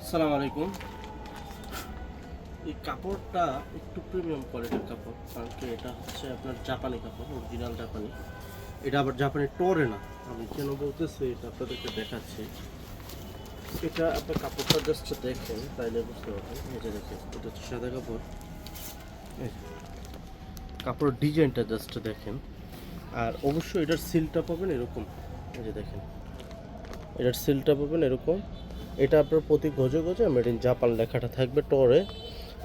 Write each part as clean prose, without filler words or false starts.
আসসালামু আলাইকুম। এই কাপড়টা একটু প্রিমিয়াম কোয়ালিটির কাপড়, কারণ কি এটা হচ্ছে আপনার জাপানি কাপড়, অরিজিনাল জাপানি। এটা আবার জাপানি টরে না। আমি কেন বলতেছি এটা আপনাদেরকে দেখাচ্ছি। এটা আপনার কাপড়টা জাস্ট দেখেন, তাইলে বুঝতে পারবেন। এই যে দেখেন, এটা হচ্ছে সাদা কাপড়। এই যে কাপড়ের ডিজাইনটা জাস্ট দেখেন। আর অবশ্যই এটার সিলটা পাবেন এরকম। এই যে দেখেন, এটার সিলটা পাবেন এরকম। এটা আপনার প্রতি গজে গজে মেড ইন জাপান লেখাটা থাকবে টরে।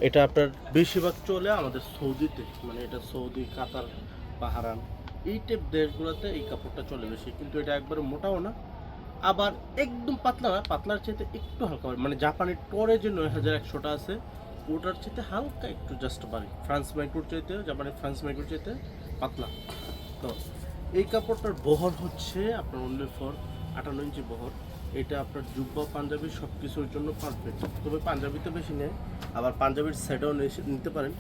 এটা আপনার বেশিরভাগ চলে আমাদের সৌদিতে, মানে এটা সৌদি, কাতার, বাহারান, এই টাইপ দেশগুলোতে এই কাপড়টা চলে বেশি। কিন্তু এটা একবারে মোটাও না, আবার একদম পাতলা না, পাতলার চাইতে একটু হালকা, মানে জাপানি টরে যে ৯,১০০টা আছে ওটার চাইতে হালকা একটু জাস্ট বাড়ি। ফ্রান্স মাইক্রোর চাইতে, জাপানি ফ্রান্স মাইক্রোর চাইতে পাতলা। তো এই কাপড়টার বহর হচ্ছে আপনার অনলি ফর ৫৮ ইঞ্চি বহর। এটা আপনার জুব্বা, পাঞ্জাবি সব কিছুর জন্য পারফেক্ট। তবে পাঞ্জাবিতে বেশি নেয়, আবার পাঞ্জাবির সেটও নিতে পারেন,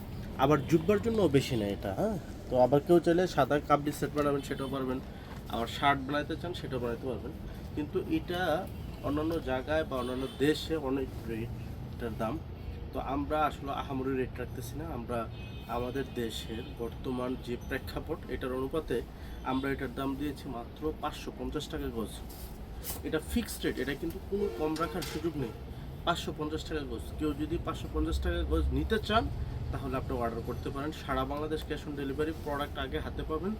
আবার জুব্বার জন্যও বেশি নেয় এটা। হ্যাঁ, তো আবার কেউ চাইলে সাদা কাবলি সেট বানাবেন সেটাও পারবেন, আবার শার্ট বানাইতে চান সেটাও বানাইতে পারবেন। কিন্তু এটা অন্যান্য জায়গায় বা অন্যান্য দেশে অনেক রেট এটার দাম। তো আমরা আসলে আহামরি রেট রাখতেছি না। আমরা আমাদের দেশের বর্তমান যে প্রেক্ষাপট এটার অনুপাতে আমরা এটার দাম দিয়েছি মাত্র ৫৫০ টাকা গজ। এটা ফিক্সড রেট, এটা কিন্তু কোনো কম রাখার সুযোগ নেই। ৫৫০ টাকা গজ। কেউ যদি ৫৫০ টাকা গজ নিতে চান তাহলে আপনি অর্ডার করতে পারেন। সারা Bangladesh cash on delivery. Product আগে হাতে পাবেন,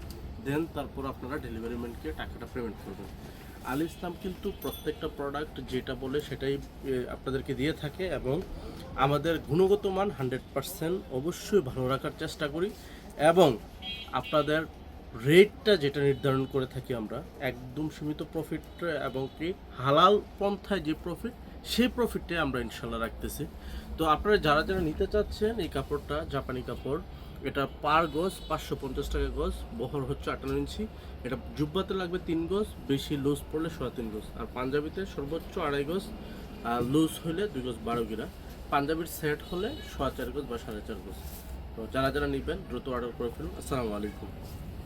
দেন তারপর আপনারা ডেলিভারি ম্যানকে টাকাটা পেমেন্ট করবেন। আল ইসলাম কিন্তু প্রত্যেকটা প্রোডাক্ট যেটা বলে সেটাই আপনাদেরকে দিয়ে থাকে, এবং আমাদের গুণগত মান 100% অবশ্যই ভালো রাখার চেষ্টা করি। এবং আপনাদের রেটটা যেটা নির্ধারণ করে থাকি আমরা, একদম সীমিত প্রফিট এবং কি হালাল পন্থায় যে প্রফিট, সেই প্রফিটটাই আমরা ইনশাল্লাহ রাখতেছি। তো আপনারা যারা যারা নিতে চাচ্ছেন এই কাপড়টা, জাপানি কাপড়, এটা পার গজ ৫৫০ টাকা গজ, বহর হচ্ছে ৫৮ ইঞ্চি। এটা জুব্বাতে লাগবে ৩ গজ, বেশি লুজ পড়লে ৩.৫ গজ, আর পাঞ্জাবিতে সর্বোচ্চ ২.৫ গজ, আর লুজ হলে ২ গজ ১২ গিরা। পাঞ্জাবির সেট হলে ৪.৫ গজ বা ৪.৫ গজ। তো যারা যারা নেবেন দ্রুত অর্ডার করে ফেলুন। আসসালামু আলাইকুম।